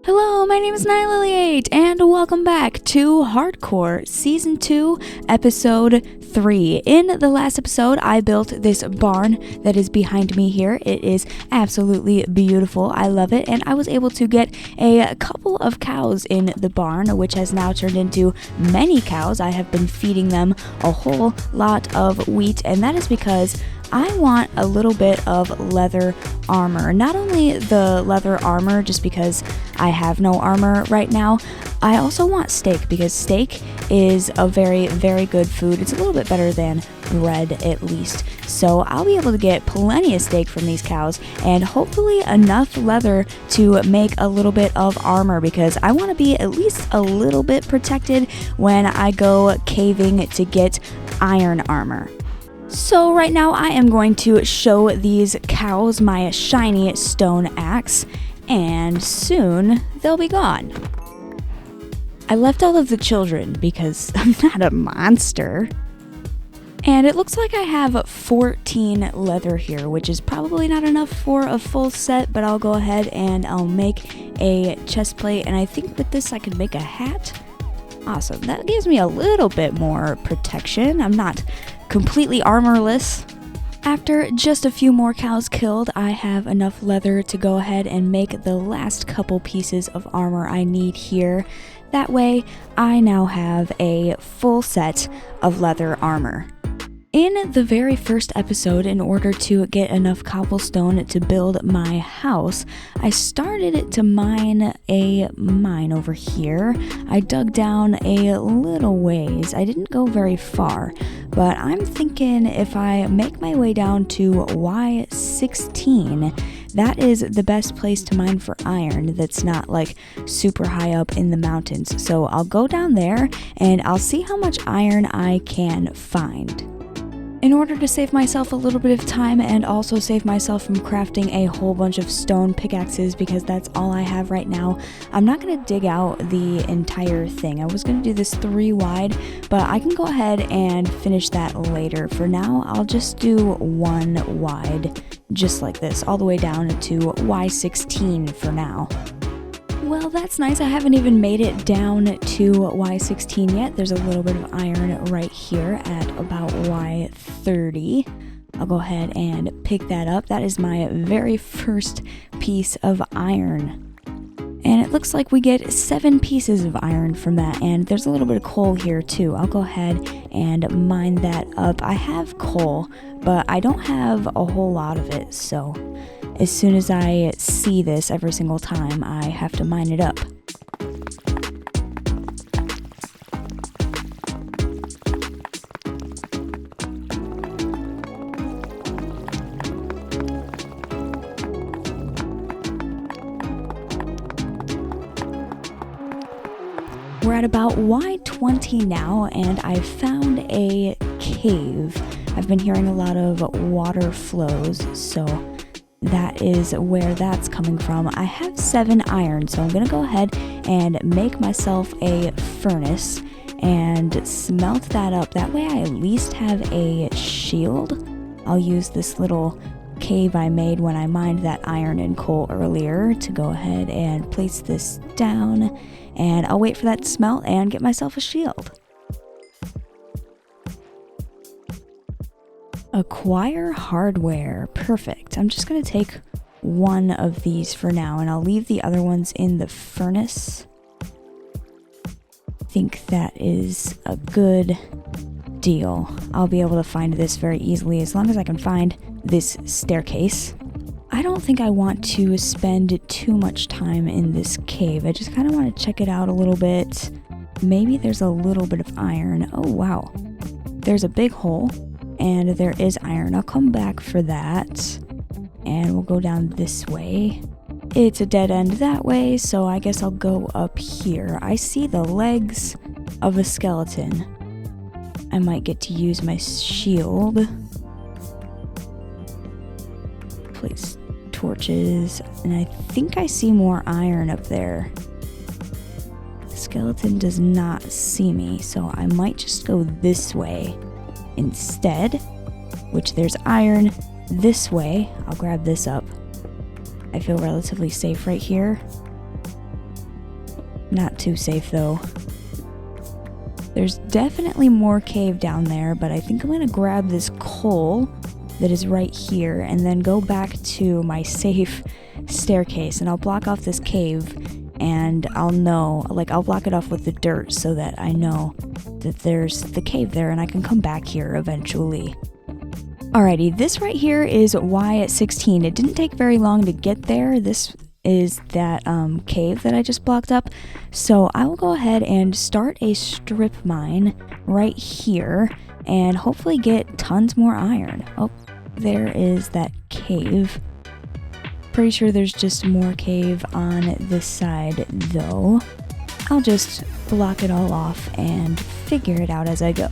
Hello, my name is Nylily8, and welcome back to Hardcore Season 2, Episode 3. In the last episode, I built this barn that is behind me here. It is absolutely beautiful. I love it, and I was able to get a couple of cows in the barn, which has now turned into many cows. I have been feeding them a whole lot of wheat, and that is because I want a little bit of leather armor. Not only the leather armor just because I have no armor right now, I also want steak because steak is a very, very good food. It's a little bit better than bread at least. So I'll be able to get plenty of steak from these cows and hopefully enough leather to make a little bit of armor because I want to be at least a little bit protected when I go caving to get iron armor. So right now I am going to show these cows my shiny stone axe, and soon they'll be gone. I left all of the children because I'm not a monster. And it looks like I have 14 leather here, which is probably not enough for a full set, but I'll go ahead and I'll make a chest plate, and I think with this I could make a hat. Awesome, that gives me a little bit more protection. I'm not completely armorless. After just a few more cows killed, I have enough leather to go ahead and make the last couple pieces of armor I need here. That way, I now have a full set of leather armor. In the very first episode, in order to get enough cobblestone to build my house, I started to mine a mine over here. I dug down a little ways. I didn't go very far, but I'm thinking if I make my way down to Y16, that is the best place to mine for iron that's not like super high up in the mountains. So I'll go down there and I'll see how much iron I can find. In order to save myself a little bit of time and also save myself from crafting a whole bunch of stone pickaxes because that's all I have right now, I'm not going to dig out the entire thing. I was going to do this 3 wide, but I can go ahead and finish that later. For now, I'll just do 1 wide, just like this, all the way down to Y16 for now. Well, that's nice. I haven't even made it down to Y16 yet. There's a little bit of iron right here at about Y30. I'll go ahead and pick that up. That is my very first piece of iron. And it looks like we get 7 pieces of iron from that. And there's a little bit of coal here too. I'll go ahead and mine that up. I have coal, but I don't have a whole lot of it, so as soon as I see this every single time, I have to mine it up. We're at about Y20 now, and I found a cave. I've been hearing a lot of water flows, so that is where that's coming from. I have 7 iron, so I'm gonna go ahead and make myself a furnace and smelt that up. That way I at least have a shield. I'll use this little cave I made when I mined that iron and coal earlier to go ahead and place this down, and I'll wait for that to smelt and get myself a shield. Acquire hardware. Perfect. I'm just going to take 1 of these for now, and I'll leave the other ones in the furnace. I think that is a good deal. I'll be able to find this very easily as long as I can find this staircase. I don't think I want to spend too much time in this cave. I just kind of want to check it out a little bit. Maybe there's a little bit of iron. Oh, wow. There's a big hole. And there is iron. I'll come back for that. And we'll go down this way. It's a dead end that way, so I guess I'll go up here. I see the legs of a skeleton. I might get to use my shield. Place torches. And I think I see more iron up there. The skeleton does not see me, so I might just go this way instead, which there's iron this way. I'll grab this up. I feel relatively safe right here. Not too safe though. There's definitely more cave down there, but I think I'm gonna grab this coal that is right here and then go back to my safe staircase, and I'll block off this cave, and I'll know, like, I'll block it off with the dirt so that I know that there's the cave there and I can come back here eventually. Alrighty, this right here is Y16. It didn't take very long to get there. This is that cave that I just blocked up. So I will go ahead and start a strip mine right here and hopefully get tons more iron. Oh, there is that cave. Pretty sure there's just more cave on this side though. I'll just block it all off and figure it out as I go.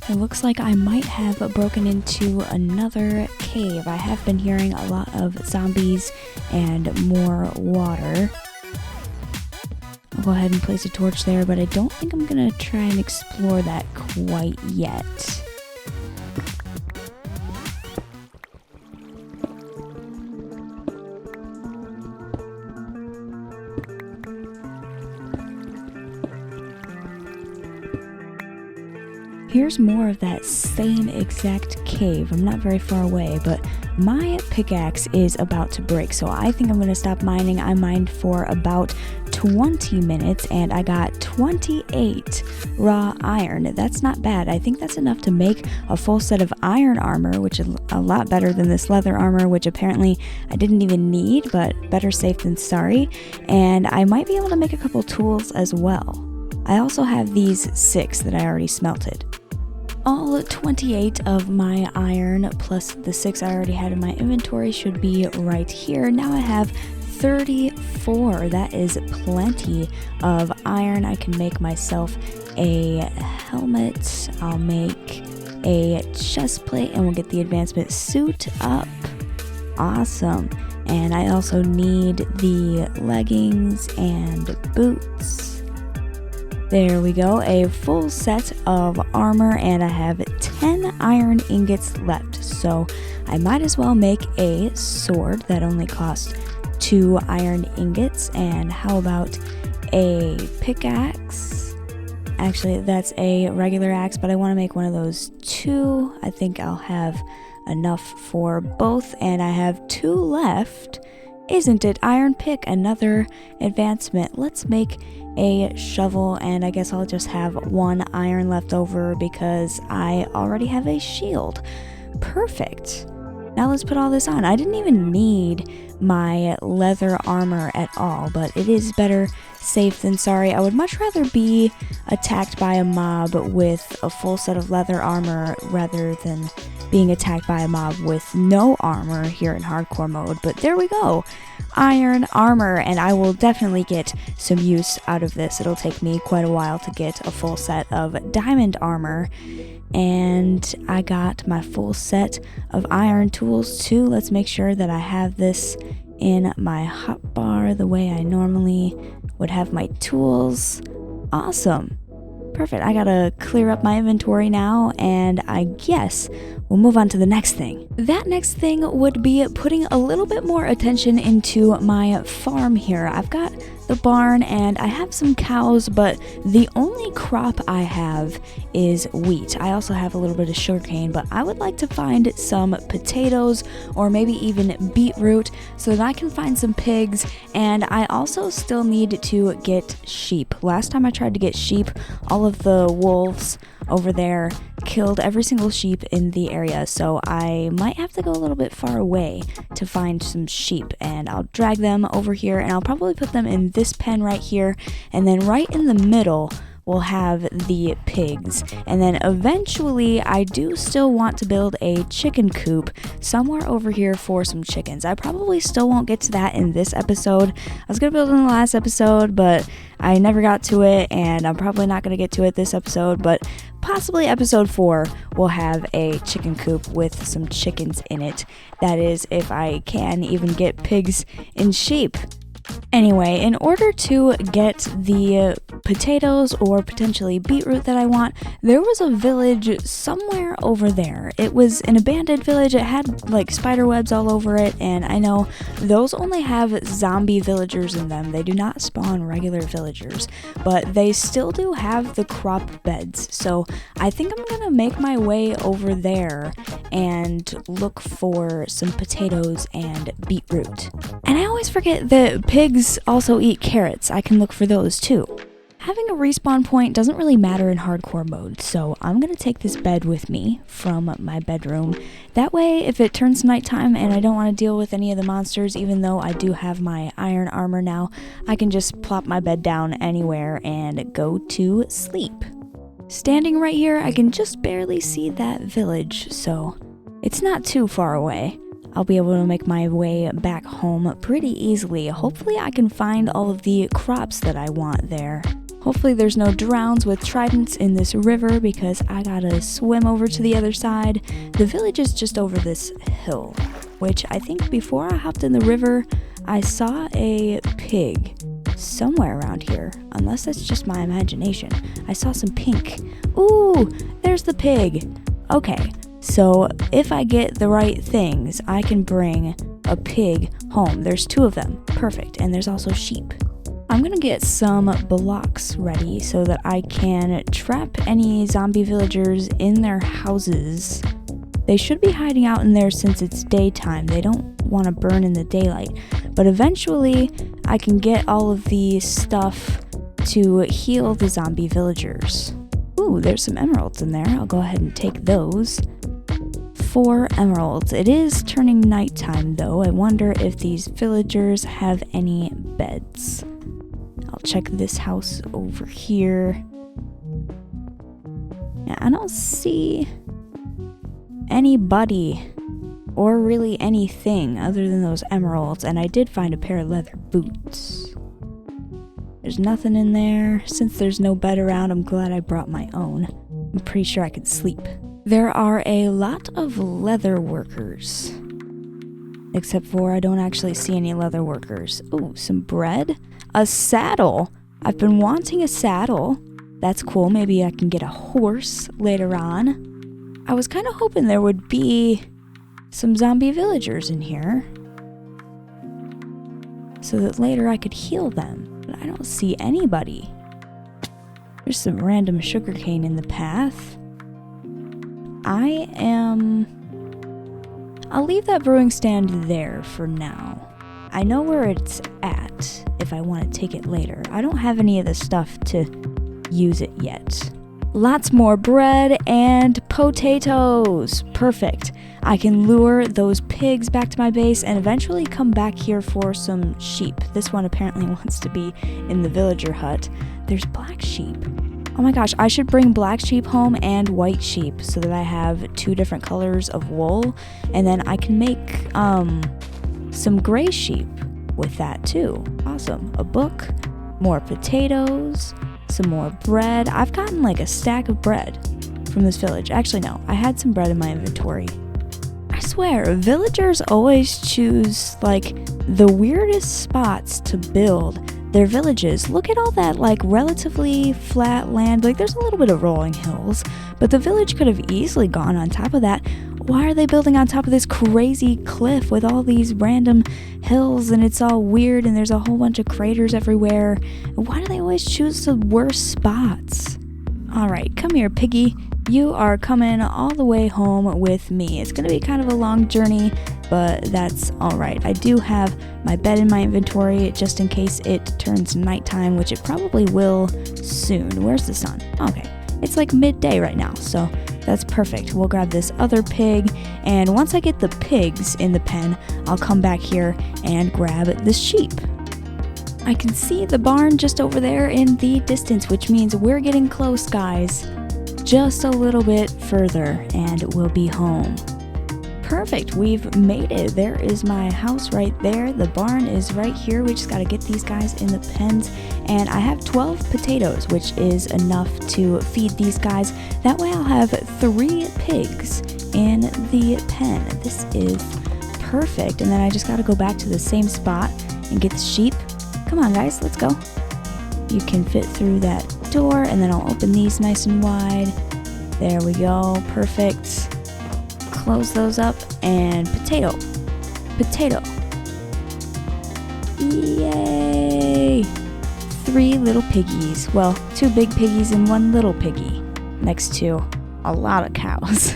It looks like I might have broken into another cave. I have been hearing a lot of zombies and more water. I'll go ahead and place a torch there, but I don't think I'm gonna try and explore that quite yet. Here's more of that same exact cave. I'm not very far away, but my pickaxe is about to break, so I think I'm going to stop mining. I mined for about 20 minutes, and I got 28 raw iron. That's not bad. I think that's enough to make a full set of iron armor, which is a lot better than this leather armor, which apparently I didn't even need, but better safe than sorry. And I might be able to make a couple tools as well. I also have these 6 that I already smelted. All 28 of my iron plus the 6 I already had in my inventory should be right here. Now I have 34. That is plenty of iron. I can make myself a helmet. I'll make a chest plate and we'll get the advancement suit up. Awesome. And I also need the leggings and boots. There we go, a full set of armor, and I have 10 iron ingots left, so I might as well make a sword that only costs 2 iron ingots. And how about a pickaxe? Actually, that's a regular axe, but I want to make one of those 2. I think I'll have enough for both, and I have 2 left. Isn't it? Iron pick, another advancement. Let's make a shovel, and I guess I'll just have 1 iron left over because I already have a shield. Perfect. Now let's put all this on. I didn't even need my leather armor at all, but it is better safe than sorry. I would much rather be attacked by a mob with a full set of leather armor rather than being attacked by a mob with no armor here in hardcore mode. But there we go. Iron armor, and I will definitely get some use out of this. It'll take me quite a while to get a full set of diamond armor. And I got my full set of iron tools too. Let's make sure that I have this in my hotbar the way I normally would have my tools. Awesome. Perfect. I gotta clear up my inventory now, and I guess we'll move on to the next thing. That next thing would be putting a little bit more attention into my farm here. I've got the barn, and I have some cows, but the only crop I have is wheat. I also have a little bit of sugarcane, but I would like to find some potatoes or maybe even beetroot so that I can find some pigs, and I also still need to get sheep. Last time I tried to get sheep, all of the wolves over there killed every single sheep in the area, so I might have to go a little bit far away to find some sheep, and I'll drag them over here, and I'll probably put them in this pen right here, and then right in the middle we'll have the pigs. And then eventually I do still want to build a chicken coop somewhere over here for some chickens. I probably still won't get to that in this episode. I was gonna build it in the last episode, but I never got to it, and I'm probably not gonna get to it this episode, but possibly episode 4 will have a chicken coop with some chickens in it. That is, if I can even get pigs and sheep. Anyway, in order to get the potatoes or potentially beetroot that I want, there was a village somewhere over there. It was an abandoned village. It had like spider webs all over it, and I know those only have zombie villagers in them. They do not spawn regular villagers, but they still do have the crop beds. So I think I'm gonna make my way over there and look for some potatoes and beetroot. And I always forget that pigs also eat carrots. I can look for those too. Having a respawn point doesn't really matter in hardcore mode, so I'm gonna take this bed with me from my bedroom. That way, if it turns nighttime and I don't want to deal with any of the monsters, even though I do have my iron armor now, I can just plop my bed down anywhere and go to sleep. Standing right here, I can just barely see that village, so it's not too far away. I'll be able to make my way back home pretty easily. Hopefully I can find all of the crops that I want there. Hopefully there's no drowns with tridents in this river because I gotta swim over to the other side. The village is just over this hill, which I think before I hopped in the river, I saw a pig somewhere around here, unless that's just my imagination. I saw some pink. Ooh, there's the pig. Okay. So if I get the right things, I can bring a pig home. There's 2 of them. Perfect. And there's also sheep. I'm gonna get some blocks ready so that I can trap any zombie villagers in their houses. They should be hiding out in there since it's daytime. They don't want to burn in the daylight. But eventually, I can get all of the stuff to heal the zombie villagers. Ooh, there's some emeralds in there. I'll go ahead and take those. 4 emeralds. It is turning nighttime though. I wonder if these villagers have any beds. I'll check this house over here. Yeah, I don't see anybody or really anything other than those emeralds, and I did find a pair of leather boots. There's nothing in there. Since there's no bed around, I'm glad I brought my own. I'm pretty sure I could sleep. There are a lot of leather workers. Except for I don't actually see any leather workers. Ooh, some bread? A saddle! I've been wanting a saddle. That's cool. Maybe I can get a horse later on. I was kind of hoping there would be some zombie villagers in here, so that later I could heal them. But I don't see anybody. There's some random sugarcane in the path. I'll leave that brewing stand there for now. I know where it's at if I want to take it later. I don't have any of the stuff to use it yet. Lots more bread and potatoes. Perfect. I can lure those pigs back to my base and eventually come back here for some sheep. This one apparently wants to be in the villager hut. There's black sheep. Oh my gosh, I should bring black sheep home and white sheep so that I have 2 different colors of wool, and then I can make some gray sheep with that too. Awesome. A book, more potatoes, some more bread. I've gotten like a stack of bread from this village. Actually, no, I had some bread in my inventory. I swear, villagers always choose like the weirdest spots to build their villages. Look at all that like relatively flat land. Like there's a little bit of rolling hills, but the village could have easily gone on top of that, Why are they building on top of this crazy cliff with all these random hills and it's all weird and there's a whole bunch of craters everywhere? Why do they always choose the worst spots? Alright, come here, piggy. You are coming all the way home with me. It's gonna be kind of a long journey, but that's alright. I do have my bed in my inventory just in case it turns nighttime, which it probably will soon. Where's the sun? Okay, it's like midday right now, so that's perfect. We'll grab this other pig, and once I get the pigs in the pen, I'll come back here and grab the sheep. I can see the barn just over there in the distance, which means we're getting close, guys. Just a little bit further and we'll be home. Perfect, we've made it. There is my house right there. The barn is right here. We just got to get these guys in the pens. And I have 12 potatoes, which is enough to feed these guys. That way I'll have 3 pigs in the pen. This is perfect. And then I just got to go back to the same spot and get the sheep. Come on, guys, let's go. You can fit through that door, and then I'll open these nice and wide. There we go, perfect. Close those up, and potato. Yay! 3 little piggies. Well, 2 big piggies and 1 little piggy, next to a lot of cows.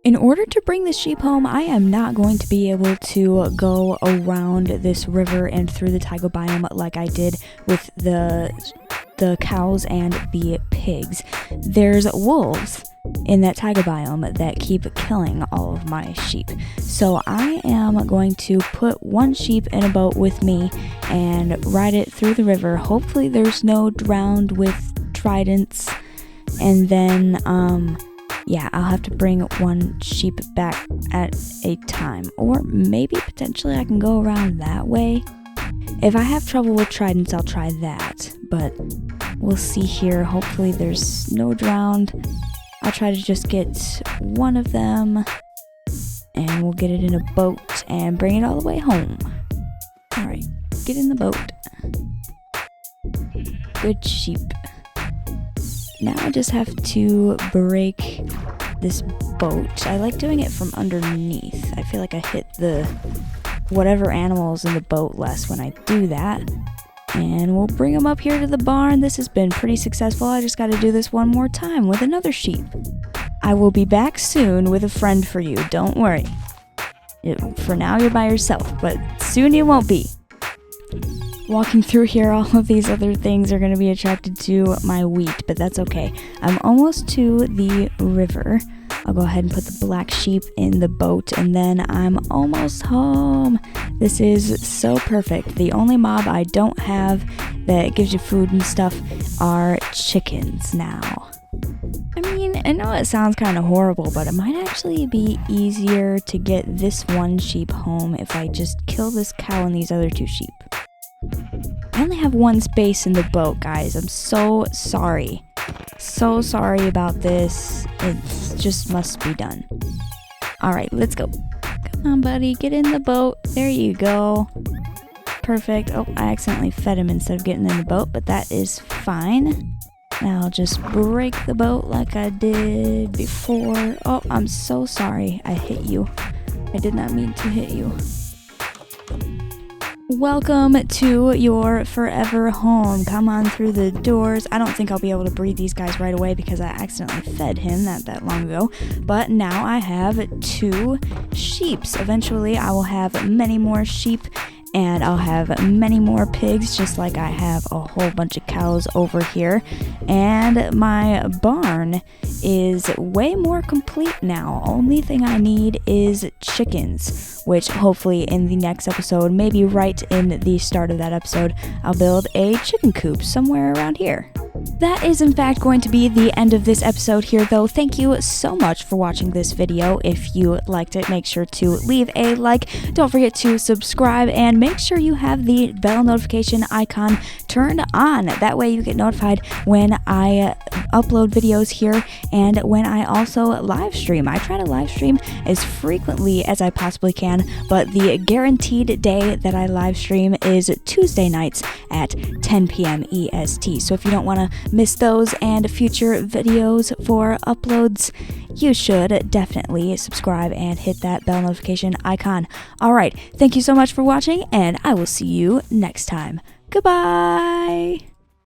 In order to bring the sheep home, I am not going to be able to go around this river and through the taiga biome like I did with the cows and the pigs. There's wolves in that taiga biome that keep killing all of my sheep. So I am going to put 1 sheep in a boat with me and ride it through the river. Hopefully there's no drowned with tridents. And then, yeah, I'll have to bring 1 sheep back at a time. Or maybe potentially I can go around that way. If I have trouble with tridents, I'll try that. But we'll see here. Hopefully there's no drowned. I'll try to just get 1 of them. And we'll get it in a boat and bring it all the way home. Alright, get in the boat. Good sheep. Now I just have to break this boat. I like doing it from underneath. I feel like I hit the whatever animals in the boat less when I do that. And we'll bring them up here to the barn. This has been pretty successful. I just got to do this one more time with another sheep. I will be back soon with a friend for you. Don't worry. For now you're by yourself, but soon you won't be. Walking through here, all of these other things are going to be attracted to my wheat, but that's okay. I'm almost to the river. I'll go ahead and put the black sheep in the boat, and then I'm almost home. This is so perfect. The only mob I don't have that gives you food and stuff are chickens now. I mean, I know it sounds kind of horrible, but it might actually be easier to get this 1 sheep home if I just kill this cow and these other 2 sheep. I only have 1 space in the boat, guys. I'm so sorry. So sorry about this. It just must be done. Alright, let's go. Come on, buddy. Get in the boat. There you go. Perfect. Oh, I accidentally fed him instead of getting in the boat, but that is fine. Now I'll just break the boat like I did before. Oh, I'm so sorry. I hit you. I did not mean to hit you. Welcome to your forever home. Come on through the doors. I don't think I'll be able to breed these guys right away because I accidentally fed him not that long ago. But now I have 2 sheeps. Eventually I will have many more sheep and I'll have many more pigs, just like I have a whole bunch of cows over here. And my barn is way more complete now. Only thing I need is chickens, which hopefully in the next episode, maybe right in the start of that episode, I'll build a chicken coop somewhere around here. That is in fact going to be the end of this episode here though. Thank you so much for watching this video. If you liked it, make sure to leave a like. Don't forget to subscribe and make sure you have the bell notification icon turned on. That way you get notified when I upload videos here and when I also live stream. I try to live stream as frequently as I possibly can, but the guaranteed day that I live stream is Tuesday nights at 10 p.m. EST. So if you don't want to to miss those and future videos for uploads, you should definitely subscribe and hit that bell notification icon. Alright, thank you so much for watching, and I will see you next time. Goodbye!